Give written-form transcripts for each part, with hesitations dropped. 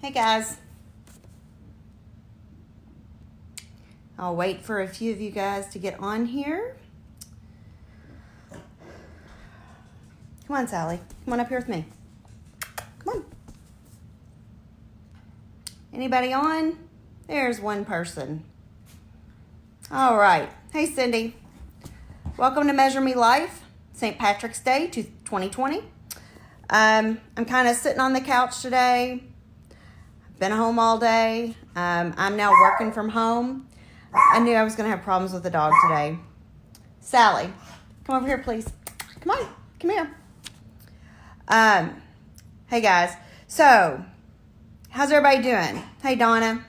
Hey guys. I'll wait for a few of you guys to get on here. Come on, Sally. Come on up here with me. Come on. Anybody on? There's one person. All right. Hey, Cindy. Welcome to Measure Me Life, St. Patrick's Day 2020. I'm kind of sitting on the couch today. Been home all day. I'm now working from home. I knew I was going to have problems with the dog today. Sally, come over here, please. Come on. Come here. Hey, guys. So, how's everybody doing? Hey, Donna.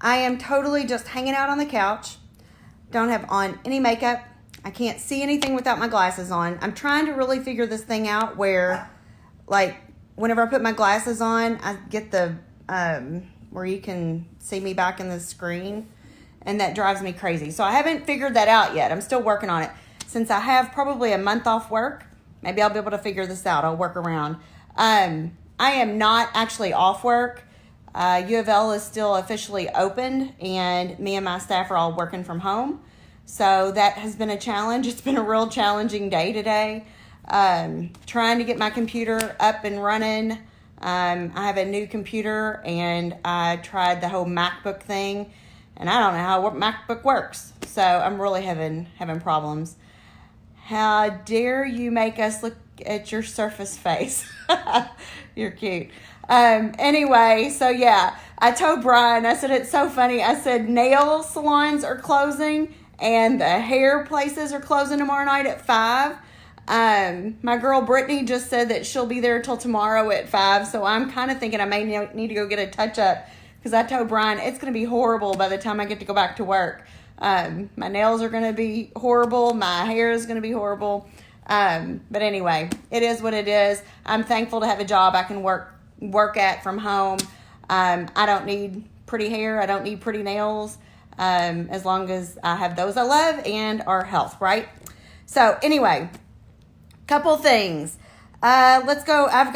I am totally just hanging out on the couch. Don't have on any makeup. I can't see anything without my glasses on. I'm trying to really figure this thing out where, like, whenever I put my glasses on, I get the, where you can see me back in the screen, and that drives me crazy. So I haven't figured that out yet. I'm still working on it. Since I have probably a month off work, maybe I'll be able to figure this out. I'll work around. I am not actually off work. U of L is still officially opened, and me and my staff are all working from home. So that has been a challenge. It's been a real challenging day today. Trying to get my computer up and running. I have a new computer, and I tried the whole MacBook thing, and I don't know how MacBook works. So I'm really having problems. How dare you make us look at your Surface face? You're cute. Anyway, so yeah, I told Brian, I said, it's so funny. I said, nail salons are closing and the hair places are closing tomorrow night at 5. My girl Brittany just said that she'll be there till tomorrow at 5. So I'm kind of thinking I may need to go get a touch up, because I told Brian it's going to be horrible by the time I get to go back to work. My nails are going to be horrible. My hair is going to be horrible. But anyway, it is what it is. I'm thankful to have a job I can work at from home. I don't need pretty hair. I don't need pretty nails. As long as I have those I love and our health, right? So anyway, couple things. Let's go. I've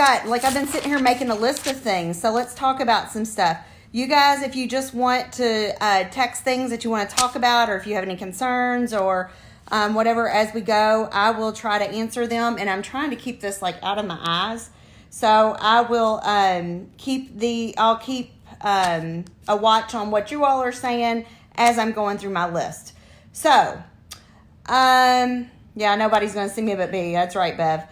been sitting here making a list of things. So let's talk about some stuff. You guys, if you just want to text things that you want to talk about, or if you have any concerns or whatever as we go, I will try to answer them. And I'm trying to keep this like out of my eyes. So I will keep a watch on what you all are saying as I'm going through my list. So, yeah, nobody's going to see me but me. That's right, Bev.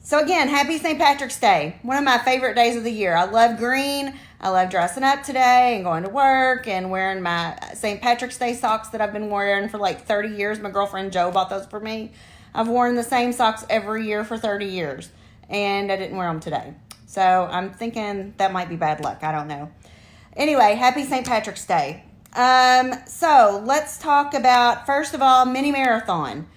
So again, happy St. Patrick's Day. One of my favorite days of the year. I love green. I love dressing up today and going to work and wearing my St. Patrick's Day socks that I've been wearing for like 30 years. My girlfriend Jo bought those for me. I've worn the same socks every year for 30 years. And I didn't wear them today. So I'm thinking that might be bad luck. I don't know. Anyway, happy St. Patrick's Day. So let's talk about, first of all, mini marathon.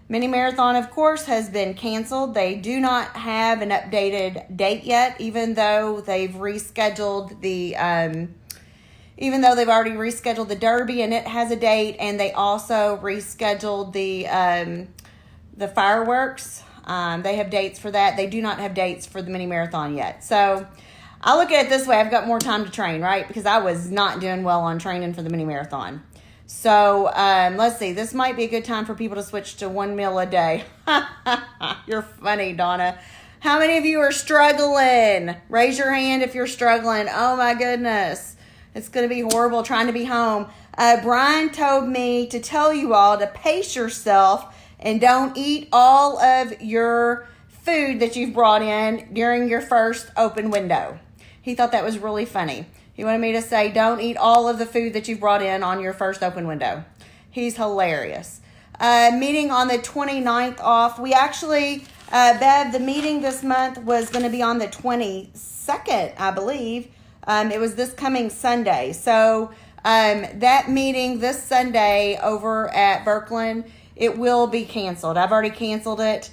Mini marathon, of course, has been canceled. They do not have an updated date yet, even though they've rescheduled even though they've already rescheduled the Derby and it has a date, and they also rescheduled the fireworks. They have dates for that. They do not have dates for the mini marathon yet. So I look at it this way. I've got more time to train, right? Because I was not doing well on training for the mini marathon. So let's see. This might be a good time for people to switch to 1 meal a day. You're funny, Donna. How many of you are struggling? Raise your hand if you're struggling. Oh, my goodness. It's going to be horrible trying to be home. Brian told me to tell you all to pace yourself and don't eat all of your food that you've brought in during your first open window. He thought that was really funny. He wanted me to say, don't eat all of the food that you've brought in on your first open window. He's hilarious. Meeting on the 29th off. We actually, Bev, the meeting this month was going to be on the 22nd, I believe. It was this coming Sunday. So that meeting this Sunday over at Birkeland, it will be canceled. I've already canceled it.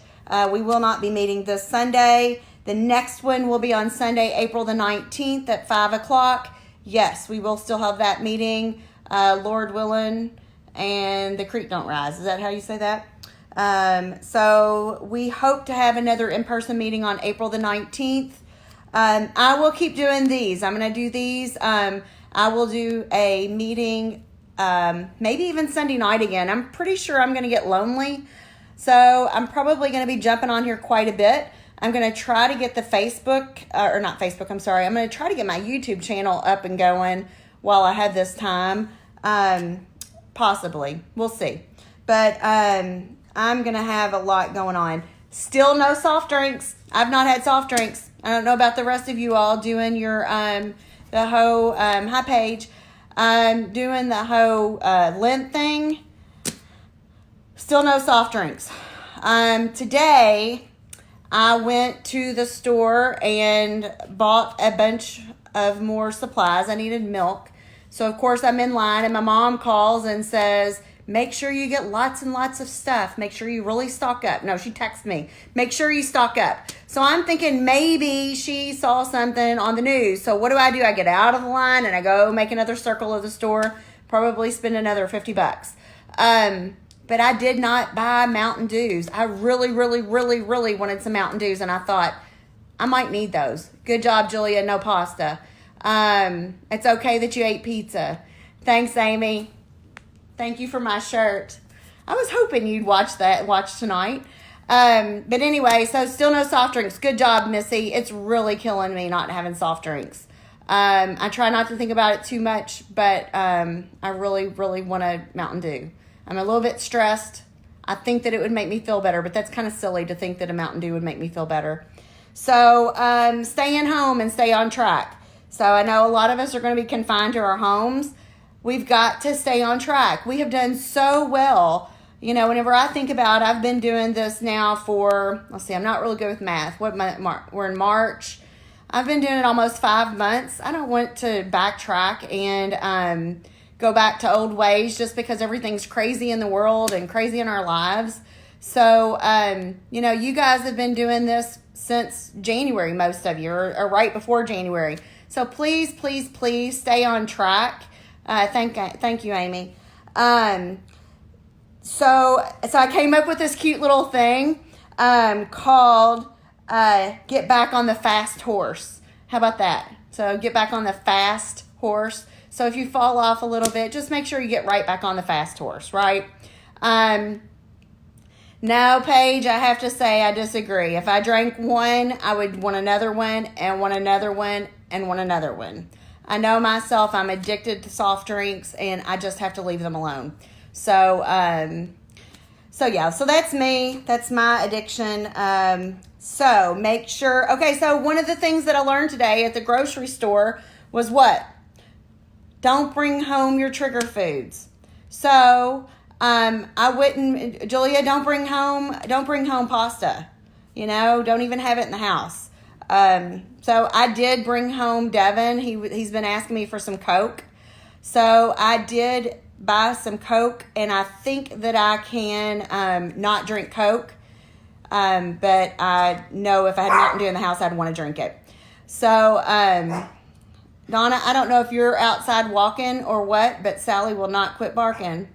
We will not be meeting this Sunday. The next one will be on Sunday, April the 19th at 5 o'clock. Yes, we will still have that meeting, Lord willing, and the creek don't rise. Is that how you say that? So we hope to have another in-person meeting on April the 19th. I will keep doing these. I'm going to do these. I will do a meeting, maybe even Sunday night again. I'm pretty sure I'm going to get lonely. So I'm probably going to be jumping on here quite a bit. I'm going to try to get the Facebook, or not Facebook, I'm sorry. I'm going to try to get my YouTube channel up and going while I have this time. Possibly. We'll see. But I'm going to have a lot going on. Still no soft drinks. I've not had soft drinks. I don't know about the rest of you all doing your, the whole, hi Paige, doing the whole Lent thing. Still no soft drinks. Today, I went to the store and bought a bunch of more supplies. I needed milk. So, of course, I'm in line, and my mom calls and says, make sure you get lots and lots of stuff. Make sure you really stock up. No, she texted me. Make sure you stock up. So I'm thinking maybe she saw something on the news. So what do? I get out of the line and I go make another circle of the store. Probably spend another $50. But I did not buy Mountain Dews. I really, really, really, really wanted some Mountain Dews. And I thought, I might need those. Good job, Julia. No pasta. It's okay that you ate pizza. Thanks, Amy. Thank you for my shirt. I was hoping you'd watch tonight. But anyway, so still no soft drinks. Good job, Missy. It's really killing me not having soft drinks. I try not to think about it too much, but I really, really want a Mountain Dew. I'm a little bit stressed. I think that it would make me feel better, but that's kind of silly to think that a Mountain Dew would make me feel better. So staying home and stay on track. So I know a lot of us are going to be confined to our homes. We've got to stay on track. We have done so well. You know, whenever I think about, I've been doing this now for, let's see, I'm not really good with math. What month? We're in March. I've been doing it almost 5 months. I don't want to backtrack and go back to old ways just because everything's crazy in the world and crazy in our lives. So, you know, you guys have been doing this since January, most of you, or right before January. So please, please, please stay on track. Thank you, Amy. So I came up with this cute little thing, called, get back on the fast horse. How about that? So get back on the fast horse. So if you fall off a little bit, just make sure you get right back on the fast horse, right? No, Paige, I have to say I disagree. If I drank one, I would want another one and want another one and want another one. I know myself, I'm addicted to soft drinks and I just have to leave them alone. So yeah, so that's me. That's my addiction. So make sure, okay, so one of the things that I learned today at the grocery store was what? Don't bring home your trigger foods. So, I wouldn't, Julia, don't bring home pasta. You know, don't even have it in the house. So I did bring home Devin. He's been asking me for some Coke. So I did buy some Coke, and I think that I can not drink Coke. But I know if I had Mountain Dew in the house, I'd want to drink it. So, Donna, I don't know if you're outside walking or what, but Sally will not quit barking.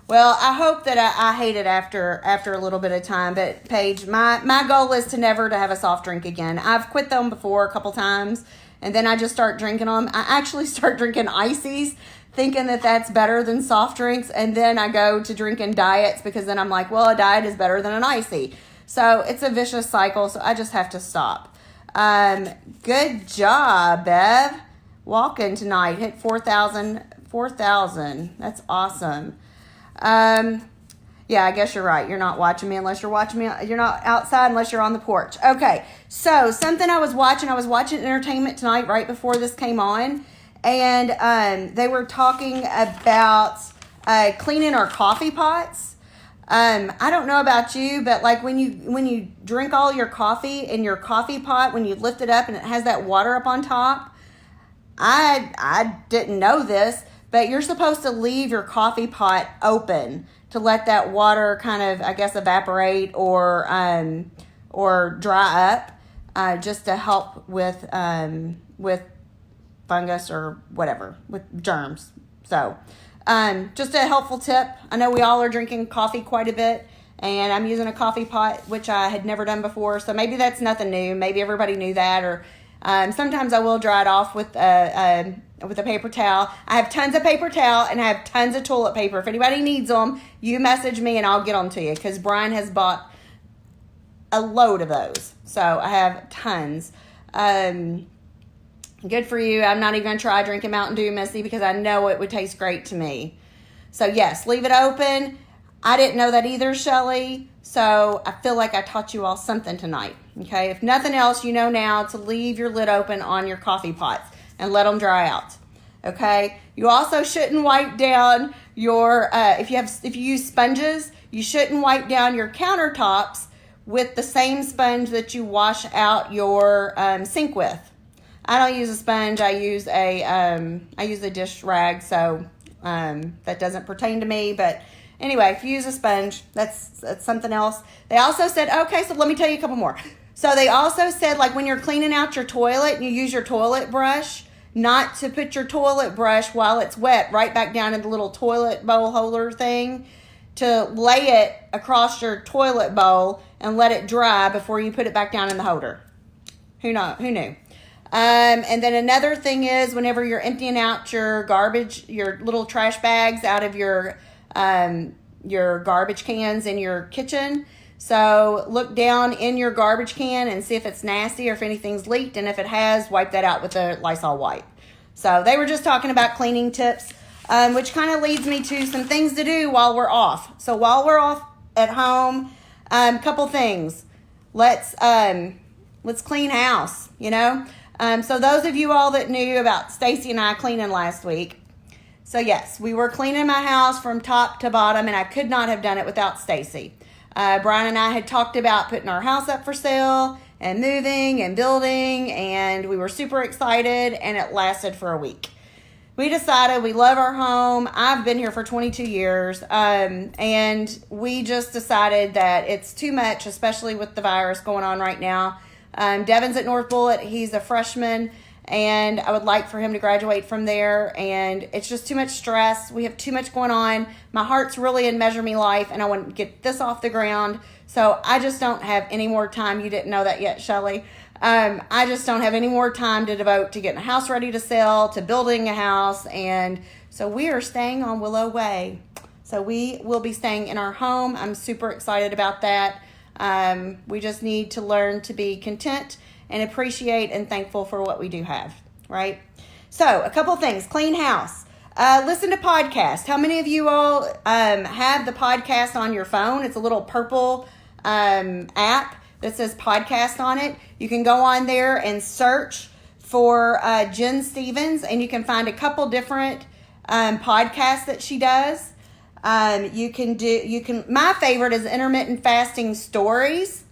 Well, I hope that I hate it after a little bit of time. But Paige, my goal is to never to have a soft drink again. I've quit them before a couple times, and then I just start drinking them. I actually start drinking ices, thinking that that's better than soft drinks, and then I go to drinking diets because then I'm like, well, a diet is better than an icy. So it's a vicious cycle. So I just have to stop. Good job, Bev. Walking tonight, hit 4,000. That's awesome. Yeah, I guess you're right. You're not watching me unless you're watching me. You're not outside unless you're on the porch. Okay. So something I was watching Entertainment Tonight right before this came on, and they were talking about cleaning our coffee pots. I don't know about you, but like when you drink all your coffee in your coffee pot, when you lift it up and it has that water up on top, I didn't know this, but you're supposed to leave your coffee pot open to let that water kind of, I guess, evaporate or dry up, just to help with fungus or whatever, with germs. So, just a helpful tip. I know we all are drinking coffee quite a bit, and I'm using a coffee pot, which I had never done before. So maybe that's nothing new. Maybe everybody knew that, or sometimes I will dry it off with a paper towel. I have tons of paper towel and I have tons of toilet paper. If anybody needs them, you message me and I'll get them to you, because Brian has bought a load of those. So I have tons. Good for you. I'm not even going to try drinking Mountain Dew, Missy, because I know it would taste great to me. So yes, leave it open. I didn't know that either, Shelly. So I feel like I taught you all something tonight. Okay, if nothing else, you know now to leave your lid open on your coffee pots and let them dry out. Okay, you also shouldn't wipe down your if you use sponges, you shouldn't wipe down your countertops with the same sponge that you wash out your sink with. I don't use a sponge. I use a dish rag, so that doesn't pertain to me. But anyway, if you use a sponge, that's something else. They also said, okay, so let me tell you a couple more. So they also said, like when you're cleaning out your toilet and you use your toilet brush, not to put your toilet brush while it's wet right back down in the little toilet bowl holder thing, to lay it across your toilet bowl and let it dry before you put it back down in the holder. Who knew? And then another thing is, whenever you're emptying out your garbage, your little trash bags out of your garbage cans in your kitchen. So look down in your garbage can and see if it's nasty or if anything's leaked. And if it has, wipe that out with a Lysol wipe. So they were just talking about cleaning tips, which kind of leads me to some things to do while we're off. So while we're off at home, couple things. Let's clean house, So those of you all that knew about Stacy and I cleaning last week. So yes, we were cleaning my house from top to bottom, and I could not have done it without Stacy. Brian and I had talked about putting our house up for sale and moving and building, and we were super excited, and it lasted for a week. We decided we love our home. I've been here for 22 years, and we just decided that it's too much, especially with the virus going on right now. Devin's at North Bullitt. He's a freshman, and I would like for him to graduate from there, and it's just too much stress. We have too much going on. My heart's really in Measure Me Life, and I want to get this off the ground, so I just don't have any more time. You didn't know that yet, Shelly. I just don't have any more time to devote to getting a house ready to sell, to building a house, and so we are staying on Willow Way. So we will be staying in our home. I'm super excited about that. We just need to learn to be content and appreciate and thankful for what we do have, right? So a couple things. Clean house. Listen to podcasts. How many of you all have the podcast on your phone? It's a little purple app that says podcast on it. You can go on there and search for Jen Stevens, and you can find a couple different podcasts that she does. My favorite is Intermittent Fasting Stories.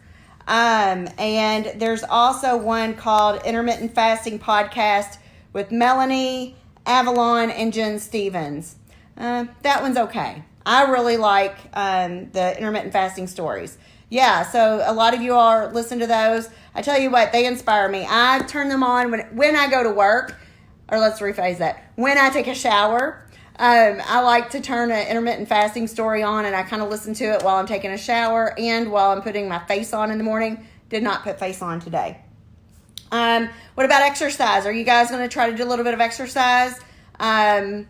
And there's also one called Intermittent Fasting Podcast with Melanie Avalon and Jen Stevens. That one's okay. I really like the Intermittent Fasting Stories. Yeah, so a lot of you all listen to those. I tell you what, they inspire me. I turn them on when I go to work, or let's rephrase that, when I take a shower. I like to turn an intermittent fasting story on, and I kind of listen to it while I'm taking a shower and while I'm putting my face on in the morning. Did not put face on today. What about exercise? Are you guys going to try to do a little bit of exercise? There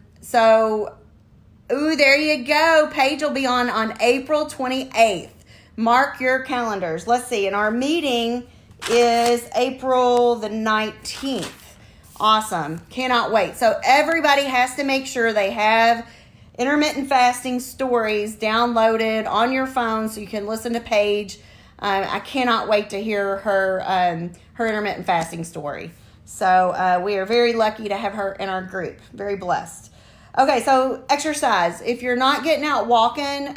you go. Paige will be on April 28th. Mark your calendars. Let's see. And our meeting is April the 19th. Awesome. Cannot wait. So everybody has to make sure they have intermittent fasting stories downloaded on your phone so you can listen to Paige. I cannot wait to hear her intermittent fasting story. So we are very lucky to have her in our group. Very blessed. Okay, so exercise. If you're not getting out walking,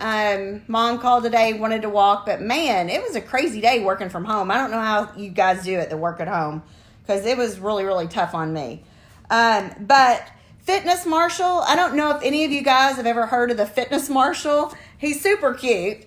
Mom called today, wanted to walk, but man, it was a crazy day working from home. I don't know how you guys do it that work at home, because it was really, really tough on me. But Fitness Marshall, I don't know if any of you guys have ever heard of the Fitness Marshall. He's super cute.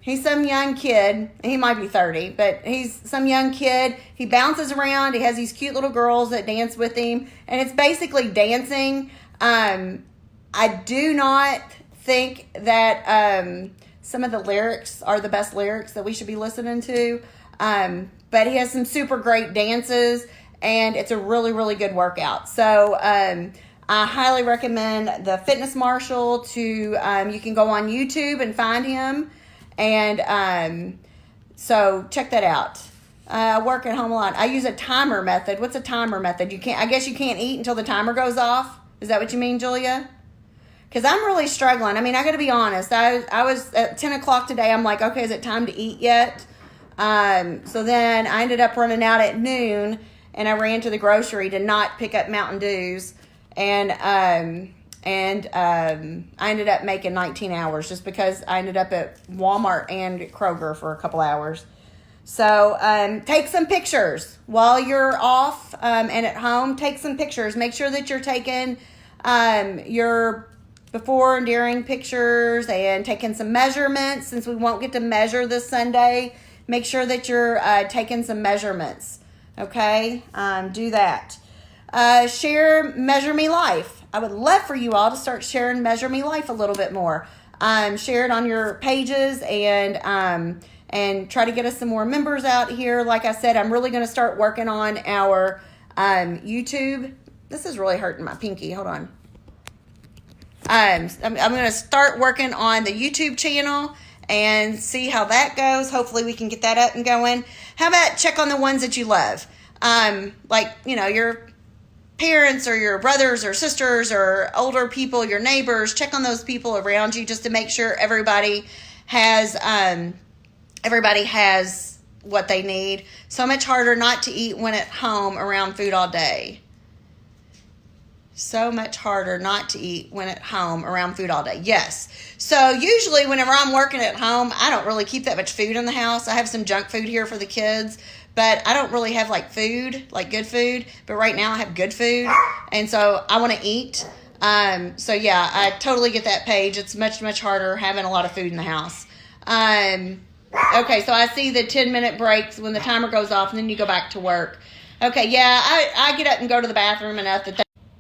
He's some young kid. He might be 30, but he's some young kid. He bounces around. He has these cute little girls that dance with him, and it's basically dancing. I do not think that some of the lyrics are the best lyrics that we should be listening to. But he has some super great dances, and it's a really, really good workout. So I highly recommend the Fitness Marshal. You can go on YouTube and find him, and so check that out. I work at home a lot. I use a timer method. What's a timer method? I guess you can't eat until the timer goes off. Is that what you mean, Julia? Because I'm really struggling. I mean, I got to be honest. I was at 10 o'clock today. I'm like, okay, is it time to eat yet? So then I ended up running out at noon, and I ran to the grocery to not pick up Mountain Dews. And I ended up making 19 hours just because I ended up at Walmart and Kroger for a couple hours. So take some pictures while you're off and at home. Take some pictures. Make sure that you're taking your before and during pictures and taking some measurements. Since we won't get to measure this Sunday, make sure that you're taking some measurements. Okay? Do that. Share Measure Me Life. I would love for you all to start sharing Measure Me Life a little bit more. Share it on your pages and try to get us some more members out here. Like I said, I'm really going to start working on our YouTube. This is really hurting my pinky. Hold on. I'm going to start working on the YouTube channel and see how that goes. Hopefully we can get that up and going. How about check on the ones that you love? Like, your parents or your brothers or sisters or older people, your neighbors. Check on those people around you just to make sure everybody has what they need. So much harder not to eat when at home around food all day. So much harder not to eat when at home around food all day. Yes. So usually whenever I'm working at home, I don't really keep that much food in the house. I have some junk food here for the kids, but I don't really have good food. But right now I have good food, and so I want to eat. So yeah, I totally get that page. It's much, much harder having a lot of food in the house. Okay, so I see the 10-minute breaks when the timer goes off, and then you go back to work. Okay, yeah, I get up and go to the bathroom enough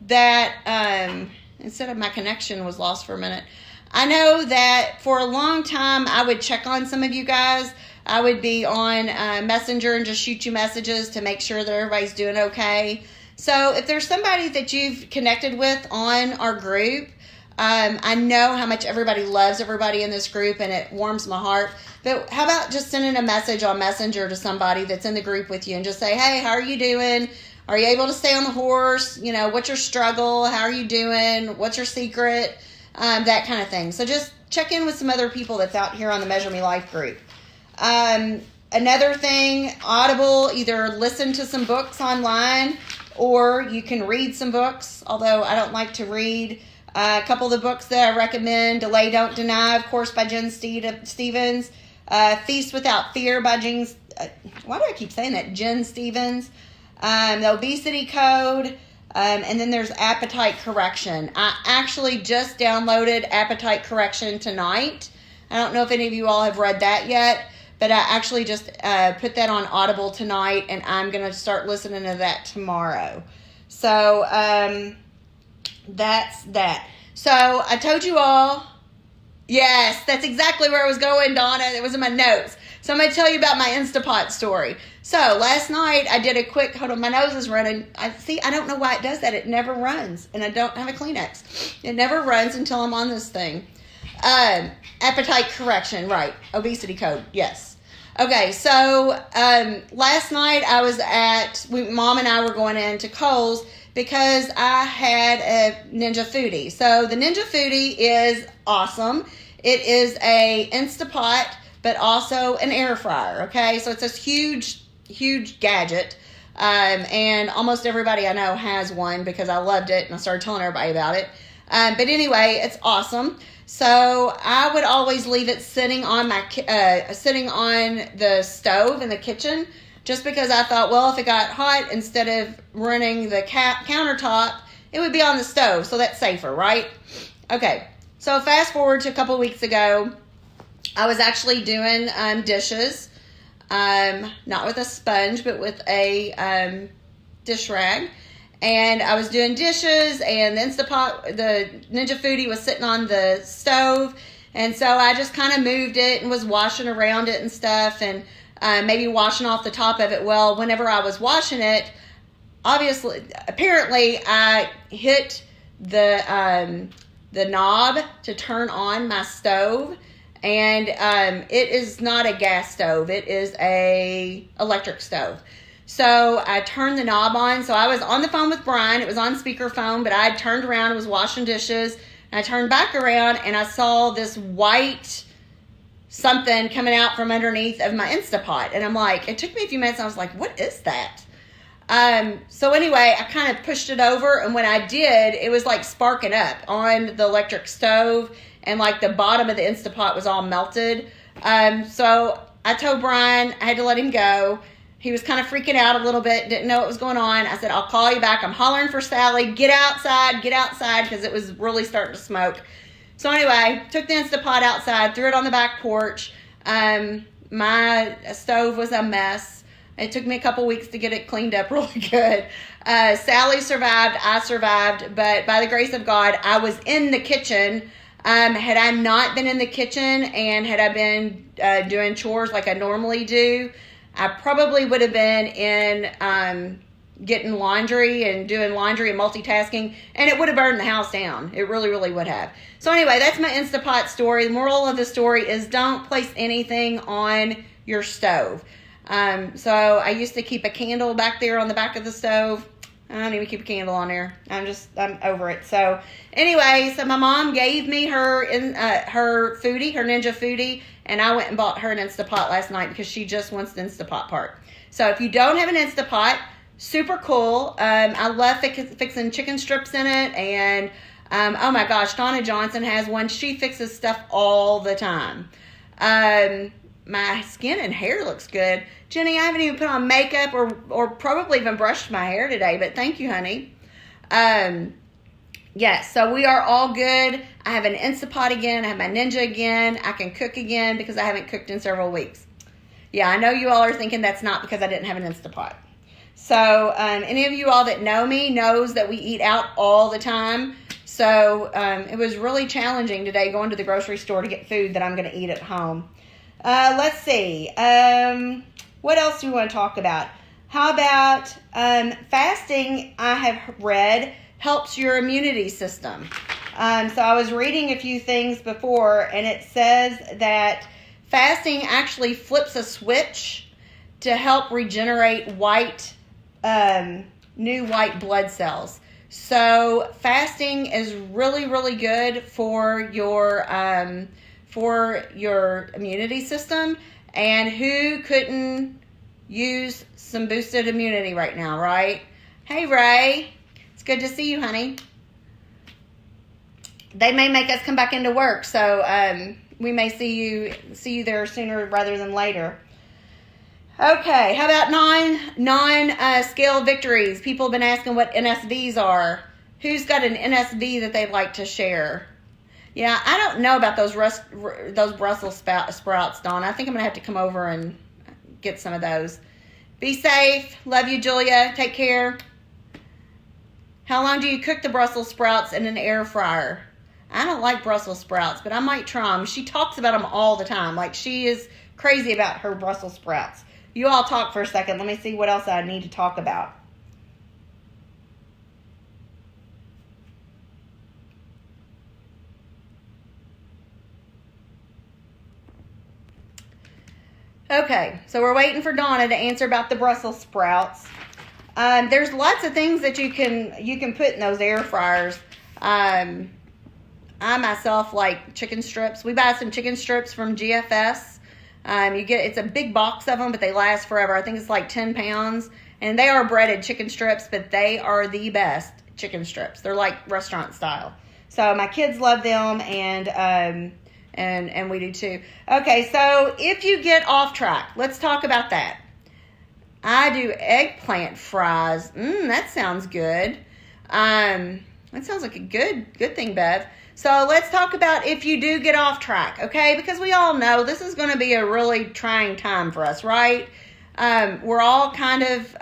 that instead of my connection was lost for a minute. I know that for a long time I would check on some of you guys. I would be on Messenger and just shoot you messages to make sure that everybody's doing okay. So if there's somebody that you've connected with on our group, I know how much everybody loves everybody in this group, and it warms my heart. But how about just sending a message on Messenger to somebody that's in the group with you and just say, hey, how are you doing? Are you able to stay on the horse? What's your struggle? How are you doing? What's your secret? That kind of thing. So just check in with some other people that's out here on the Measure Me Life group. Another thing, Audible, either listen to some books online or you can read some books, although I don't like to read. A couple of the books that I recommend: Delay, Don't Deny, of course, by Jen Stevens. Feast Without Fear by why do I keep saying that? Jen Stevens. The Obesity Code. And then there's Appetite Correction. I actually just downloaded Appetite Correction tonight. I don't know if any of you all have read that yet, but I actually just put that on Audible tonight, and I'm going to start listening to that tomorrow. So, that's that. So I told you all, yes, that's exactly where I was going, Donna. It was in my notes. So I'm going to tell you about my Instapot story. So last night I did a quick, hold on, my nose is running. I don't know why it does that. It never runs, and I don't have a Kleenex. It never runs until I'm on this thing. Appetite correction, right. Obesity code, yes. Okay, so last night I was Mom and I were going into Kohl's because I had a Ninja Foodie. So the Ninja Foodie is awesome. It is a Instapot, but also an air fryer, okay? So it's this huge, huge gadget, and almost everybody I know has one because I loved it, and I started telling everybody about it. But anyway, it's awesome. So I would always leave it sitting on the stove in the kitchen, just because I thought, well, if it got hot, instead of running the countertop, it would be on the stove, so that's safer, right? Okay, so fast forward to a couple weeks ago, I was actually doing dishes, not with a sponge, but with a dish rag, and I was doing dishes, and the Instapot, the Ninja Foodie was sitting on the stove, And so I just kind of moved it and was washing around it and stuff, and maybe washing off the top of it. Well, whenever I was washing it, apparently I hit the knob to turn on my stove, and it is not a gas stove. It is a electric stove. So I turned the knob on. So I was on the phone with Brian. It was on speakerphone, but I had turned around and was washing dishes. And I turned back around and I saw this white something coming out from underneath of my Instapot. And I'm like, it took me a few minutes. And I was like, what is that? So anyway, I kind of pushed it over, and when I did, it was like sparking up on the electric stove, and like the bottom of the Instapot was all melted. So I told Brian I had to let him go. He was kind of freaking out a little bit, didn't know what was going on. I said, I'll call you back. I'm hollering for Sally. Get outside, because it was really starting to smoke. So anyway, took the Instapot outside, threw it on the back porch. My stove was a mess. It took me a couple weeks to get it cleaned up really good. Sally survived, I survived, but by the grace of God, I was in the kitchen. Had I not been in the kitchen and had I been doing chores like I normally do, I probably would have been in getting laundry and doing laundry and multitasking, and it would have burned the house down. It really, really would have. So anyway, that's my Instapot story. The moral of the story is don't place anything on your stove. So I used to keep a candle back there on the back of the stove. I don't even keep a candle on there. I'm over it. So anyway, so my mom gave me her foodie, her Ninja foodie, and I went and bought her an Instapot last night because she just wants the Instapot part. So if you don't have an Instapot, super cool. I love fixing chicken strips in it, and oh my gosh, Donna Johnson has one. She fixes stuff all the time. My skin and hair looks good. Jenny, I haven't even put on makeup or probably even brushed my hair today, but thank you, honey. Yes, so we are all good. I have an Instapot again. I have my Ninja again. I can cook again because I haven't cooked in several weeks. Yeah, I know you all are thinking that's not because I didn't have an Instapot. So any of you all that know me knows that we eat out all the time. So it was really challenging today going to the grocery store to get food that I'm going to eat at home. Let's see. What else do we want to talk about? How about fasting, I have read, helps your immunity system. So I was reading a few things before, and it says that fasting actually flips a switch to help regenerate new white blood cells. So fasting is really, really good for your immunity system. And who couldn't use some boosted immunity right now, right? Hey, Ray. It's good to see you, honey. They may make us come back into work, so we may see you there sooner rather than later. Okay, how about non-scale victories? People have been asking what NSVs are. Who's got an NSV that they'd like to share? Yeah, I don't know about those Brussels sprouts, Dawn. I think I'm going to have to come over and get some of those. Be safe. Love you, Julia. Take care. How long do you cook the Brussels sprouts in an air fryer? I don't like Brussels sprouts, but I might try them. She talks about them all the time. Like, she is crazy about her Brussels sprouts. You all talk for a second. Let me see what else I need to talk about. Okay, so we're waiting for Donna to answer about the Brussels sprouts. There's lots of things that you can put in those air fryers. I myself like chicken strips. We buy some chicken strips from GFS. It's a big box of them, but they last forever. I think it's like 10 pounds, and they are breaded chicken strips, but they are the best chicken strips. They're like restaurant style. So my kids love them, and we do too. Okay, so if you get off track, let's talk about that. I do eggplant fries. That sounds good. That sounds like a good thing, Bev. So let's talk about if you do get off track, okay? Because we all know this is going to be a really trying time for us, right? We're all kind of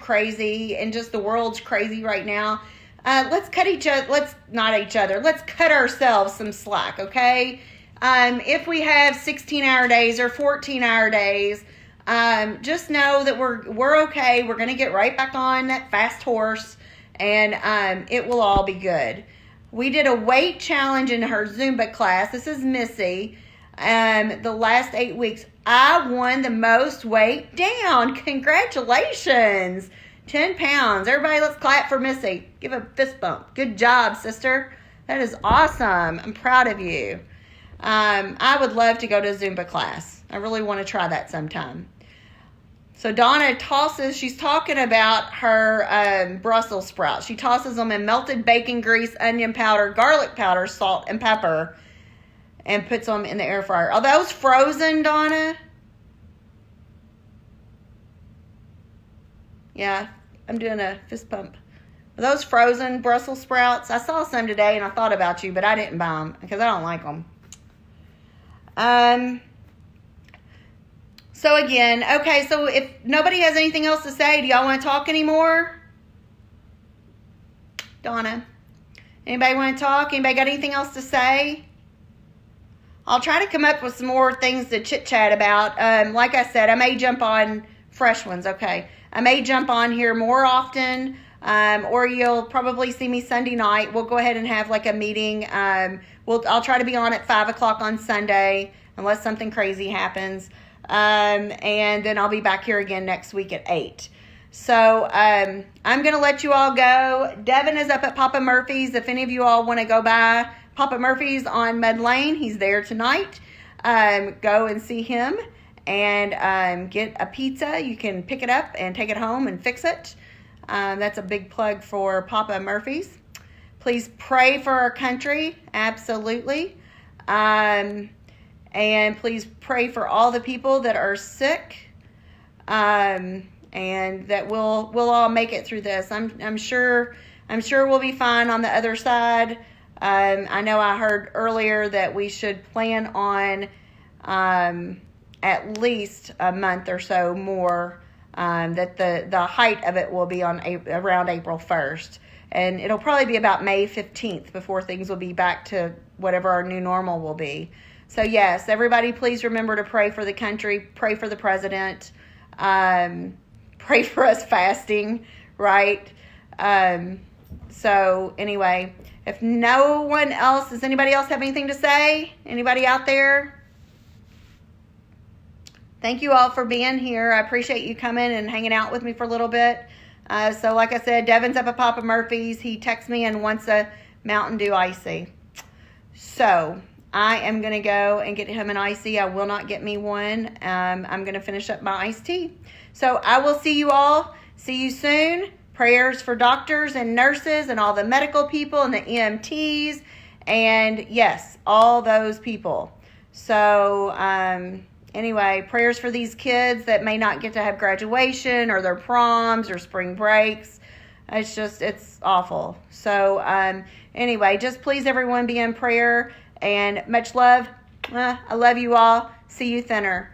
crazy, and just the world's crazy right now. let's cut each other. Let's cut ourselves some slack, okay? If we have 16-hour days or 14-hour days, just know that we're okay. We're gonna get right back on that fast horse, and it will all be good. We did a weight challenge in her Zumba class. This is Missy. The last 8 weeks, I won the most weight down. Congratulations. 10 pounds. Everybody, let's clap for Missy. Give a fist bump. Good job, sister. That is awesome. I'm proud of you. I would love to go to a Zumba class. I really want to try that sometime. So Donna she's talking about her Brussels sprouts. She tosses them in melted bacon grease, onion powder, garlic powder, salt, and pepper, and puts them in the air fryer. Are those frozen, Donna? Yeah, I'm doing a fist pump. Are those frozen Brussels sprouts? I saw some today and I thought about you, but I didn't buy them because I don't like them. So again, okay, so if nobody has anything else to say, do y'all want to talk anymore? Donna, anybody want to talk? Anybody got anything else to say? I'll try to come up with some more things to chit-chat about. Like I said, I may jump on fresh ones, okay. I may jump on here more often, or you'll probably see me Sunday night. We'll go ahead and have like a meeting. I'll try to be on at 5 o'clock on Sunday, unless something crazy happens. And then I'll be back here again next week at 8. So I'm going to let you all go. Devin is up at Papa Murphy's. If any of you all want to go by Papa Murphy's on Mud Lane, he's there tonight. Go and see him and get a pizza. You can pick it up and take it home and fix it. That's a big plug for Papa Murphy's. Please pray for our country. Absolutely. And please pray for all the people that are sick, and that we'll all make it through this. I'm sure we'll be fine on the other side. I know I heard earlier that we should plan on at least a month or so more. That the height of it will be on around April 1st, and it'll probably be about May 15th before things will be back to whatever our new normal will be. So yes, everybody please remember to pray for the country, pray for the president, pray for us fasting, right? So anyway, if no one else, does anybody else have anything to say? Anybody out there? Thank you all for being here. I appreciate you coming and hanging out with me for a little bit. So like I said, Devin's up at Papa Murphy's. He texts me and wants a Mountain Dew Icy. So I am going to go and get him an icy. I will not get me one. I'm going to finish up my iced tea. So I will see you all. See you soon. Prayers for doctors and nurses and all the medical people and the EMTs. And yes, all those people. So anyway, prayers for these kids that may not get to have graduation or their proms or spring breaks. It's awful. So anyway, just please everyone be in prayer. And much love. I love you all. See you thinner.